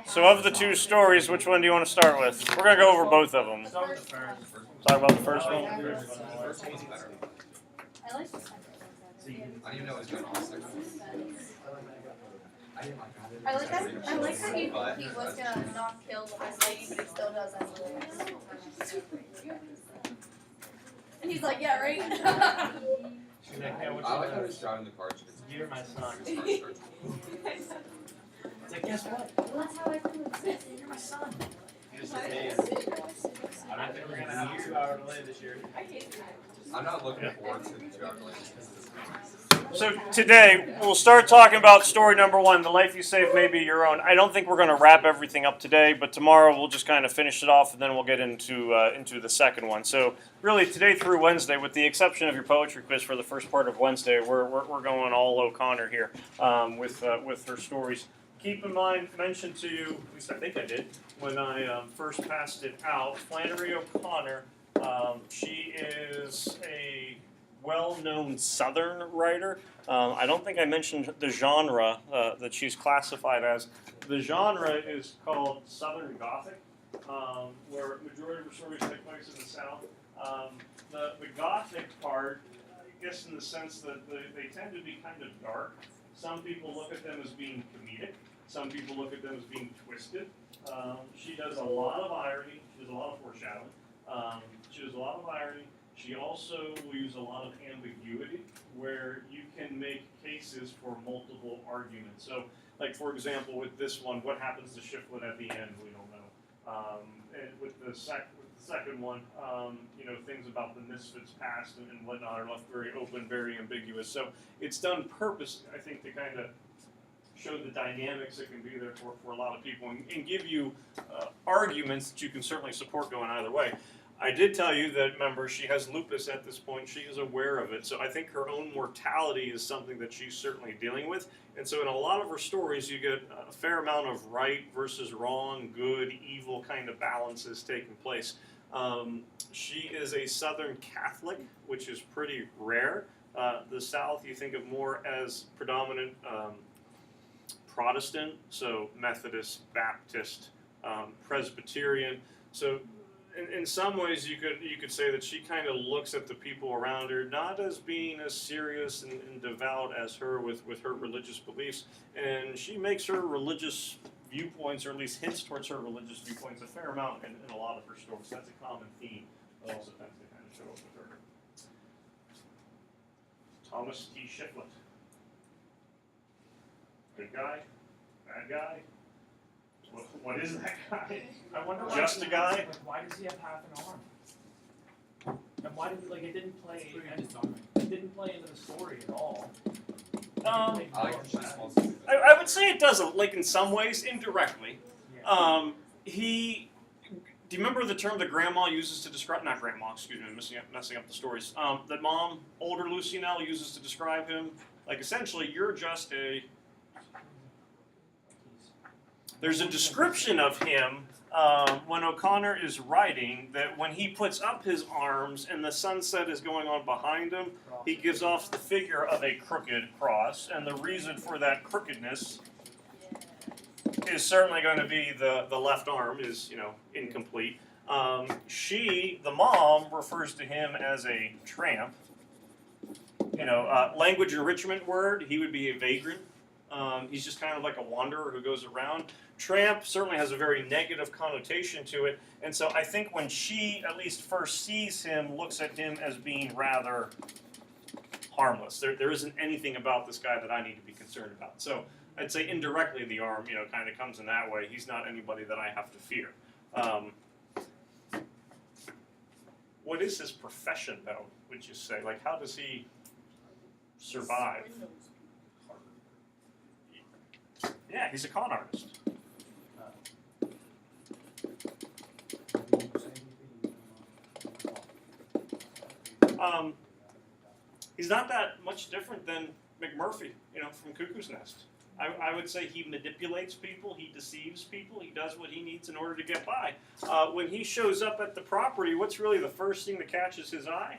So of the two stories, which one do you want to start with? We're going to go over both of them. Talk about the first one. I like the second one. I don't even know what's going on. I like how he was gonna not kill the lady, but he still does anyways. And he's like, yeah, right? I like how he's driving the car. You're my son. It's like, guess what? That's how I feel. You're my son. You're just a man. I don't think we're going to have a 2-hour delay this year. I'm not looking forward to the 2-hour delay. So today, we'll start talking about story number 1, The Life You Save May Be Your Own. I don't think we're going to wrap everything up today, but tomorrow we'll just kind of finish it off, and then we'll get into the second one. So really, today through Wednesday, with the exception of your poetry quiz for the first part of Wednesday, we're going all O'Connor here with her stories. Keep in mind, mentioned to you, at least I think I did, when I first passed it out, Flannery O'Connor, she is a well-known Southern writer. I don't think I mentioned the genre that she's classified as. The genre is called Southern Gothic, where majority of her stories take place in the South. The Gothic part, I guess in the sense that they tend to be kind of dark. Some people look at them as being comedic. Some people look at them as being twisted. She does a lot of irony. She does a lot of foreshadowing. She does a lot of irony. She also will use a lot of ambiguity, where you can make cases for multiple arguments. So, like for example, with this one, what happens to Shiflett at the end? We don't know. And with the second one, things about the Misfits past and whatnot are left very open, very ambiguous. So it's done purposely, I think, to kind of show the dynamics that can be there for a lot of people and give you arguments that you can certainly support going either way. I did tell you that, remember, she has lupus at this point. She is aware of it. So I think her own mortality is something that she's certainly dealing with. And so in a lot of her stories, you get a fair amount of right versus wrong, good, evil kind of balances taking place. She is a Southern Catholic, which is pretty rare. The South, you think of more as predominant Protestant, so Methodist, Baptist, Presbyterian. So in some ways, you could say that she kind of looks at the people around her not as being as serious and devout as her with her religious beliefs, and she makes her religious viewpoints, or at least hints towards her religious viewpoints, a fair amount in a lot of her stories. That's a common theme that also tends to kind of show up with her. Thomas T. Shiflett. Good guy? Bad guy? What is that guy? I wonder Just a guy? Like, why does he have half an arm? And why did it didn't play? It didn't play into the story at all. I would say it doesn't. Like in some ways, indirectly. Yeah. Do you remember the term that Grandma uses to describe? Not Grandma, excuse me, messing up the stories. That Mom, older Lucianelle, uses to describe him. Like essentially, you're just a. There's a description of him when O'Connor is writing that when he puts up his arms and the sunset is going on behind him, he gives off the figure of a crooked cross. And the reason for that crookedness is certainly going to be the left arm is, incomplete. She, the mom, refers to him as a tramp. Language enrichment word, he would be a vagrant. He's just kind of like a wanderer who goes around. Tramp certainly has a very negative connotation to it, and so I think when she, at least first sees him, looks at him as being rather harmless. There isn't anything about this guy that I need to be concerned about. So I'd say indirectly the arm, kind of comes in that way. He's not anybody that I have to fear. What is his profession, though, would you say? Like, how does he survive? Yeah, he's a con artist. He's not that much different than McMurphy, from Cuckoo's Nest. I would say he manipulates people, he deceives people, he does what he needs in order to get by. When he shows up at the property, what's really the first thing that catches his eye?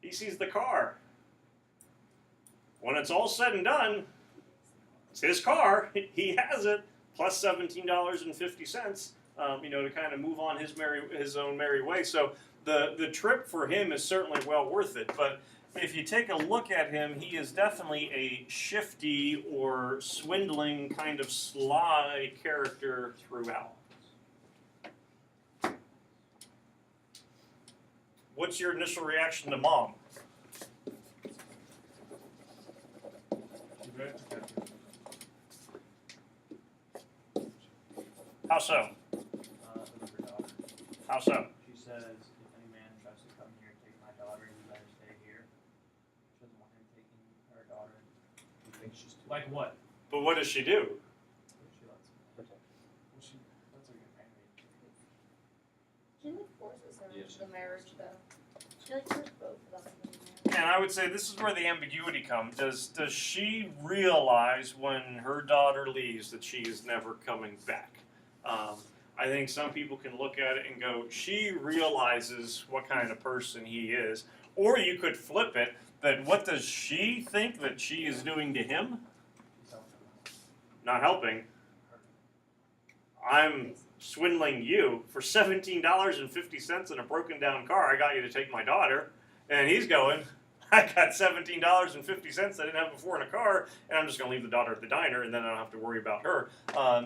He sees the car. When it's all said and done, it's his car, he has it, plus $17.50, to kind of move on his own merry way. So the trip for him is certainly well worth it. But if you take a look at him, he is definitely a shifty or swindling kind of sly character throughout. What's your initial reaction to Mom? How so? How so? She says, if any man tries to come here and take my daughter, you better stay here. She doesn't want him taking her daughter. He thinks she's too. Like what? But what does she do? She lets him. Well, she lets her get married. She like forces her Yeah, into she the marriage though. She like forced both of them into the marriage. And I would say this is where the ambiguity comes. Does she realize when her daughter leaves that she is never coming back? I think some people can look at it and go, she realizes what kind of person he is. Or you could flip it, that what does she think that she is doing to him? Not helping. I'm swindling you for $17.50 in a broken down car. I got you to take my daughter. And he's going, I got $17.50 I didn't have before in a car, and I'm just going to leave the daughter at the diner, and then I don't have to worry about her.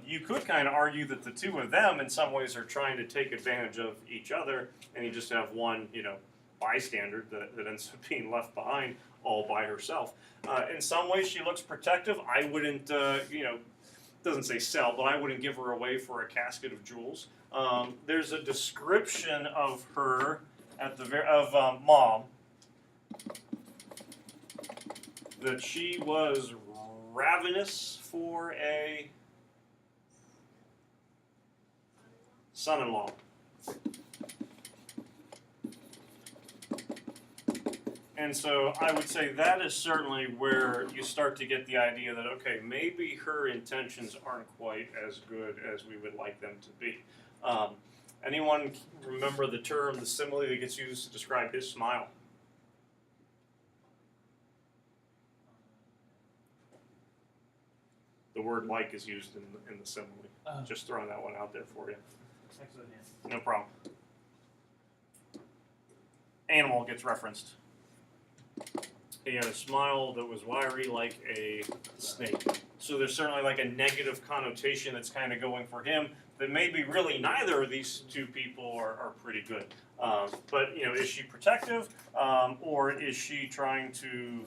You could kind of argue that the two of them, in some ways, are trying to take advantage of each other, and you just have one, bystander that ends up being left behind all by herself. In some ways, she looks protective. I wouldn't, doesn't say sell, but I wouldn't give her away for a casket of jewels. There's a description of her of Mom, that she was ravenous for a son-in-law. And so I would say that is certainly where you start to get the idea that, okay, maybe her intentions aren't quite as good as we would like them to be. Anyone remember the term, the simile that gets used to describe his smile? The word like is used in the simile. Just throwing that one out there for you. Excellent. No problem. Animal gets referenced. He had a smile that was wiry like a snake. So there's certainly like a negative connotation that's kind of going for him that maybe really neither of these two people are pretty good. But, is she protective or is she trying to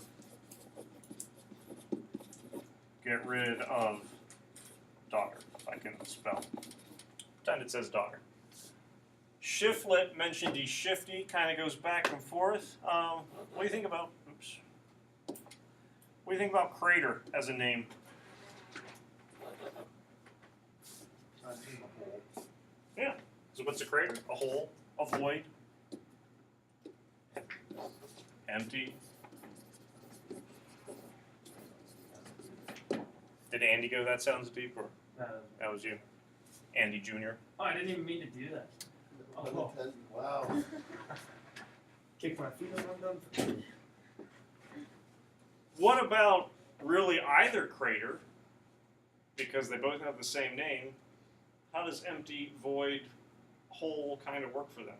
get rid of daughter, if I can spell. Pretend it says daughter. Shiflet mentioned he's shifty, kind of goes back and forth. What do you think about, what do you think about Crater as a name? Yeah. So what's a crater? A hole, a void, empty. Did Andy go that sounds deep, or that was you? Andy Jr. Oh, I didn't even mean to do that. Oh, Wow. kick my feet up, I'm done. What about really either crater? Because they both have the same name. How does empty, void, hole kind of work for them?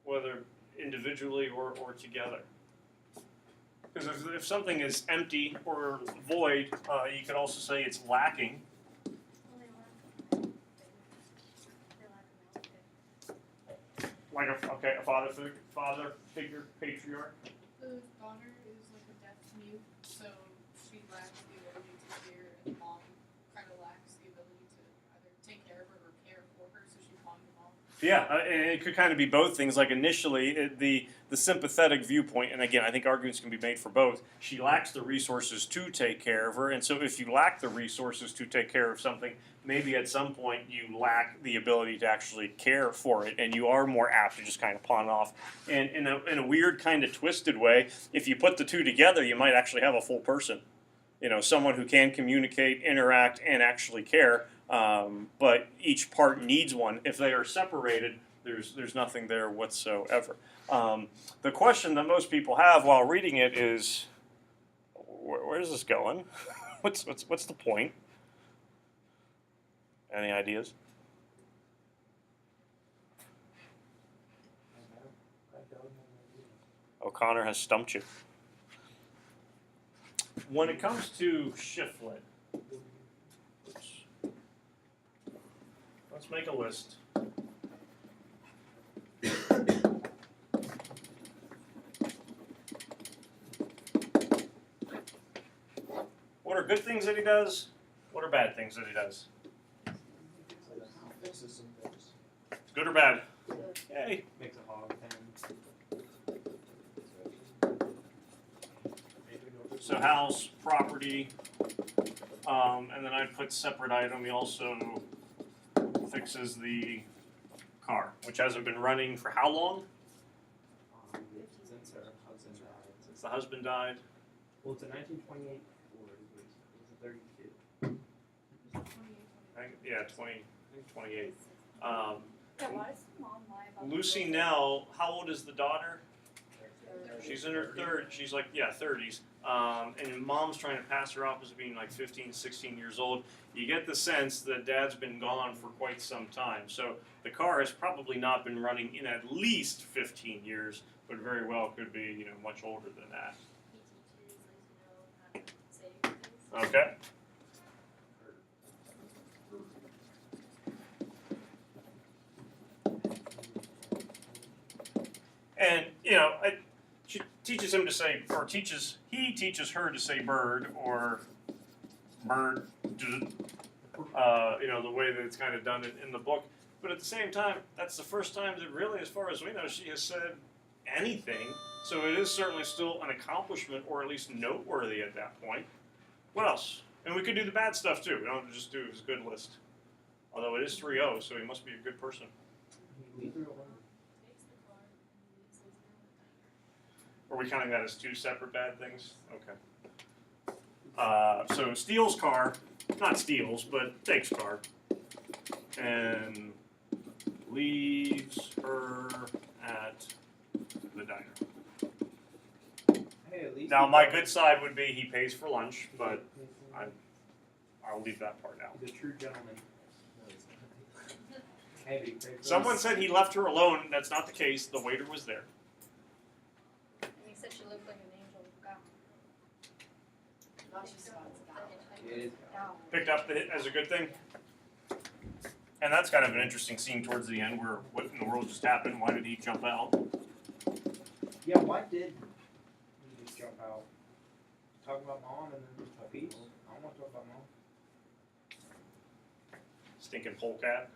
Whether individually or together. Because if something is empty or void, you could also say it's lacking. Like a father figure, patriarch. The daughter is like a deaf mute, so she lacks the ability to hear, and the mom kind of lacks the ability to either take care of her or care for her, so she pawned them off. Yeah, and it could kind of be both things. Like initially, the sympathetic viewpoint, and again, I think arguments can be made for both. She lacks the resources to take care of her, and so if you lack the resources to take care of something, maybe at some point you lack the ability to actually care for it, and you are more apt to just kind of pawn it off. And in a weird kind of twisted way, if you put the two together, you might actually have a full person. Someone who can communicate, interact, and actually care. But each part needs one. If they are separated, there's nothing there whatsoever. The question that most people have while reading it is, where's this going? What's the point? Any ideas? O'Connor has stumped you. When it comes to shiflet, let's make a list. What are good things that he does? What are bad things that he does? Fixes some things. Good or bad? Yay. Makes a hog pen. So house, property, and then I'd put separate item. He also fixes the car, which hasn't been running for how long? Since her husband died. Since the husband died. Well, it's a 1928 Ford. It was a 32. Yeah, 28. Yeah, why does mom lie about Lucy now, how old is the daughter? She's in her third. She's like, yeah, 30s. And mom's trying to pass her off as being like 15, 16 years old. You get the sense that dad's been gone for quite some time. So the car has probably not been running in at least 15 years, but very well could be, much older than that. He teaches like how to save things. Okay. And she teaches him to say, or he teaches her to say bird or bird, the way that it's kind of done in the book. But at the same time, that's the first time that really, as far as we know, she has said anything. So it is certainly still an accomplishment, or at least noteworthy at that point. What else? And we could do the bad stuff too. We don't just do his good list. Although it is 3-0, so he must be a good person. Takes the car and leaves his girl. Are we counting that as two separate bad things? Okay. So steals car, not steals, but takes car, and leaves her at the diner. Hey, at least Now, my good side would be he pays for lunch, but I'll leave that part out. he's a true gentleman. Hey, but he paid for Someone us. said he left her alone. That's not the case. The waiter was there. And he said she looked like an angel of God. Not just God's God. It is. Picked up as a good thing. And that's kind of an interesting scene towards the end where what in the world just happened? Why did he jump out? Yeah, why did he just jump out? Talk about mom and then puppies? I don't want to talk about mom. Stinking polecat.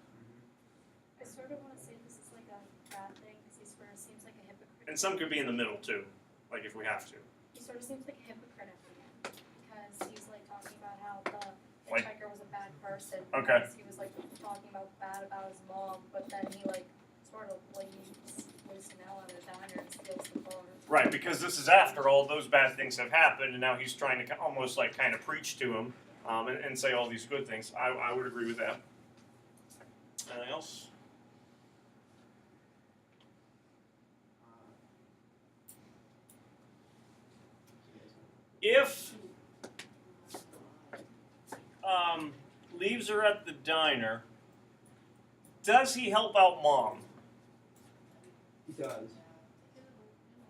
I sort of want to say this is like a bad thing because he sort of seems like a hypocrite. And some could be in the middle too, like if we have to. He sort of seems like a hypocrite at the end because he's like talking about how the Like- hitchhiker was a bad person. Okay. Because he was like talking about bad about his mom, but then he like sort of leaves Lucinelle at a diner and steals the car. Right, because this is after all those bad things have happened, and now he's trying to almost like kind of preach to him and say all these good things. I would agree with that. Anything else? If leaves her at the diner, does he help out mom? He does.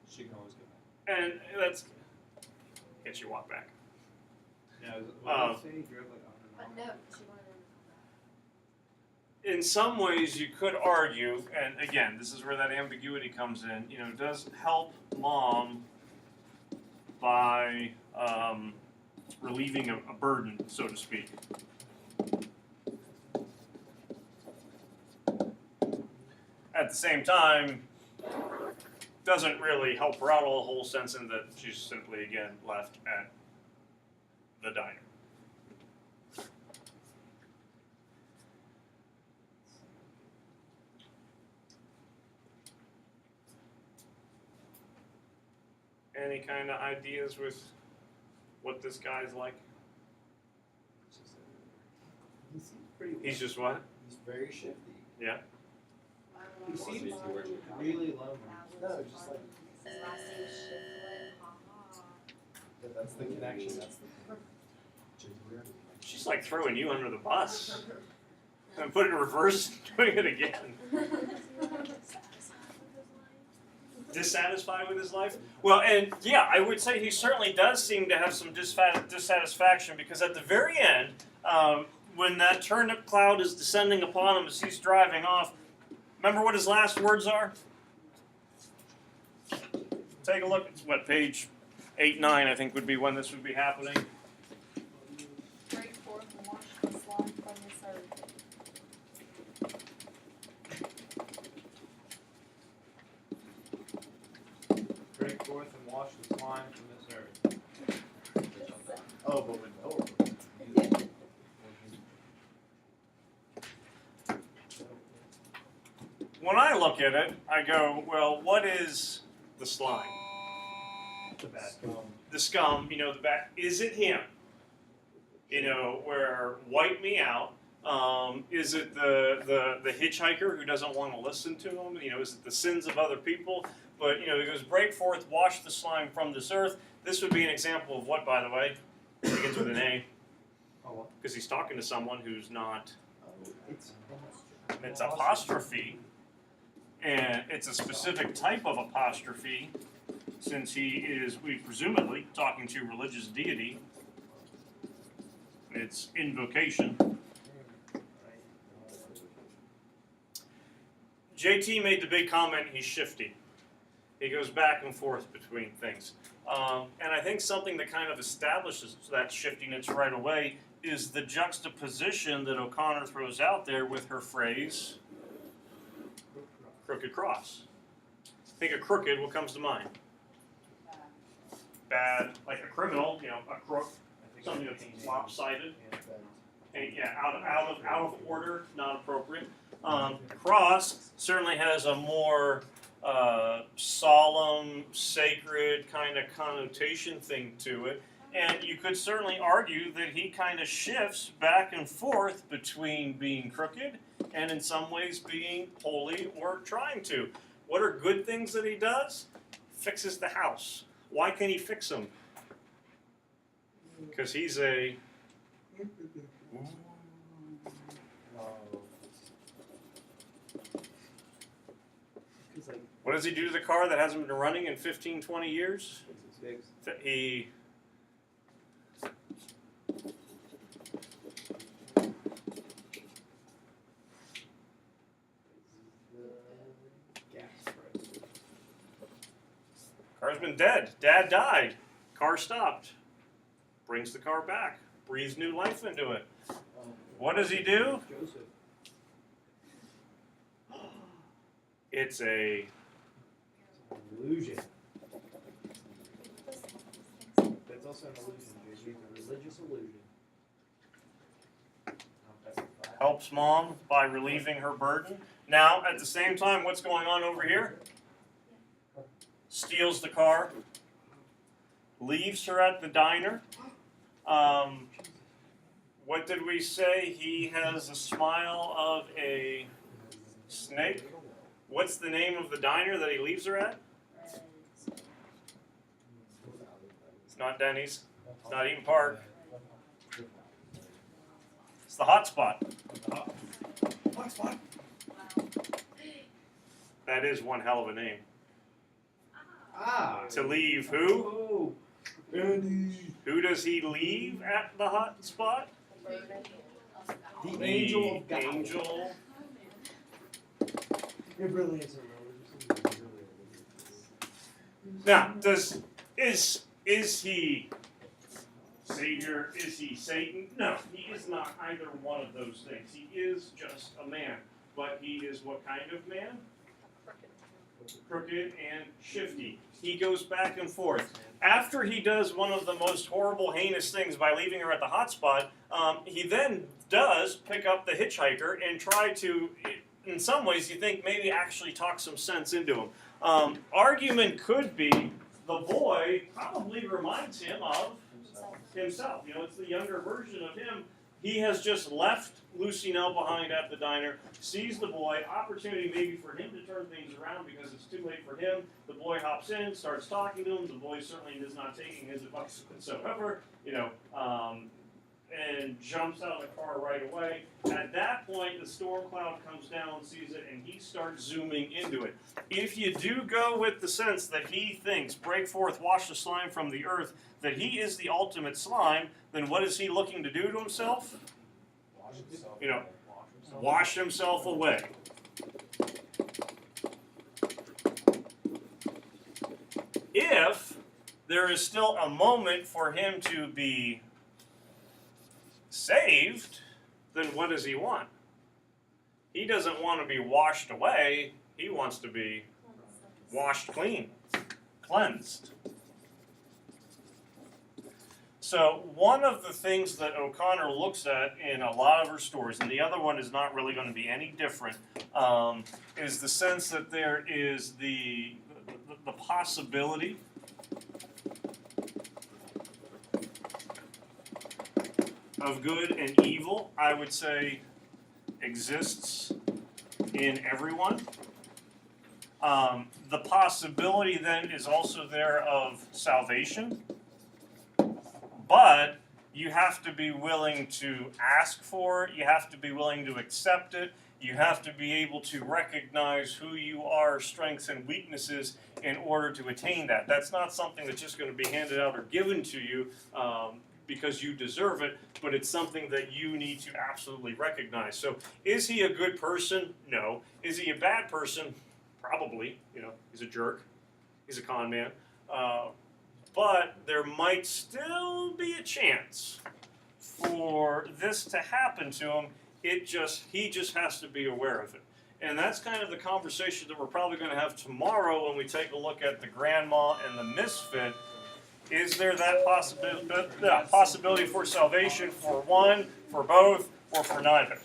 She can always get back. And that's gets you walk back. No, what did he say? He drove like 100 But miles. no, she wanted him to come back. In some ways, you could argue, and again, this is where that ambiguity comes in. Does help mom by relieving a burden, so to speak. At the same time, doesn't really help her out a whole sense in that she's simply again left at the diner. Any kind of ideas with what this guy's like? He seems pretty. He's just what? He's very shifty. Yeah. He seems really lonely. No, just like yeah, that's the connection. That's the. She's like throwing you under the bus. and put it in reverse, doing it again. Dissatisfied with his life? Well, and yeah, I would say he certainly does seem to have some dissatisfaction, because at the very end, when that turnip cloud is descending upon him as he's driving off, remember what his last words are? Take a look. It's what, page 8, 9, I think would be when this would be happening. Break forth and wash the slime from this earth. Break forth and wash the slime from this earth. Oh, but with no. When I look at it, I go, well, what is the slime? The bad. The scum, you know, the back. Is it him? You know, where wipe me out? Is it the hitchhiker who doesn't want to listen to him? You know, is it the sins of other people? But, you know, it goes, break forth, wash the slime from this earth. This would be an example of what, by the way? It begins with an A. Oh, what? Because he's talking to someone who's not. Oh, It's apostrophe. And it's a specific type of apostrophe, since he is, presumably, talking to religious deity. It's invocation. JT made the big comment, he's shifty. He goes back and forth between things. And I think something that kind of establishes that shiftiness right away is the juxtaposition that O'Connor throws out there with her phrase, crooked cross. Think of crooked, what comes to mind? Bad, like a criminal, you know, a crook, something that's lopsided. And yeah, out of order, not appropriate. Cross certainly has a more solemn, sacred kind of connotation thing to it. And you could certainly argue that he kind of shifts back and forth between being crooked and in some ways being holy or trying to. What are good things that he does? Fixes the house. Why can he fix them? Because he's a... What does he do to the car that hasn't been running in 15, 20 years? He... Car's been dead. Dad died. Car stopped. Brings the car back. Breathes new life into it. What does he do? Joseph. It's a... Illusion. That's also an illusion, JC. A religious illusion. helps mom by relieving her burden. Now, at the same time, what's going on over here? Steals the car, leaves her at the diner. What did we say? He has a smile of a snake. What's the name of the diner that he leaves her at? It's not Denny's. It's not Eden Park. It's the Hot Spot. Hot spot. That is one hell of a name. Ah. To leave who? Oh. Andy. Who does he leave at the Hot Spot? The angel of God. Angel. It really is a religious. Now, is he Savior? Is he Satan? No, he is not either one of those things. He is just a man. But he is what kind of man? Crooked and shifty. He goes back and forth. After he does one of the most horrible, heinous things by leaving her at the hot spot, he then does pick up the hitchhiker and try to, in some ways, you think maybe actually talk some sense into him. Argument could be the boy probably reminds him of himself. You know, it's the younger version of him. He has just left Lucy Nell behind at the diner, sees the boy, opportunity maybe for him to turn things around because it's too late for him. The boy hops in, starts talking to him. The boy certainly is not taking his advice whatsoever. You know, and jumps out of the car right away. At that point, the storm cloud comes down, sees it, and he starts zooming into it. If you do go with the sense that he thinks, break forth, wash the slime from the earth, that he is the ultimate slime, then what is he looking to do to himself? Wash himself. You know, Wash himself. wash himself away. If there is still a moment for him to be saved, then what does he want? He doesn't want to be washed away. He wants to be washed clean, cleansed. So one of the things that O'Connor looks at in a lot of her stories, and the other one is not really going to be any different, is the sense that there is the possibility of good and evil, I would say, exists in everyone. The possibility then is also there of salvation, but you have to be willing to ask for it, you have to be willing to accept it, you have to be able to recognize who you are, strengths and weaknesses, in order to attain that. That's not something that's just going to be handed out or given to you because you deserve it, but it's something that you need to absolutely recognize. So is he a good person? No. Is he a bad person? Probably. You know, he's a jerk. He's a con man. But there might still be a chance for this to happen to him. He just has to be aware of it. And that's kind of the conversation that we're probably going to have tomorrow when we take a look at the grandma and the misfit. Is there that possibility for salvation for one, for both, or for neither?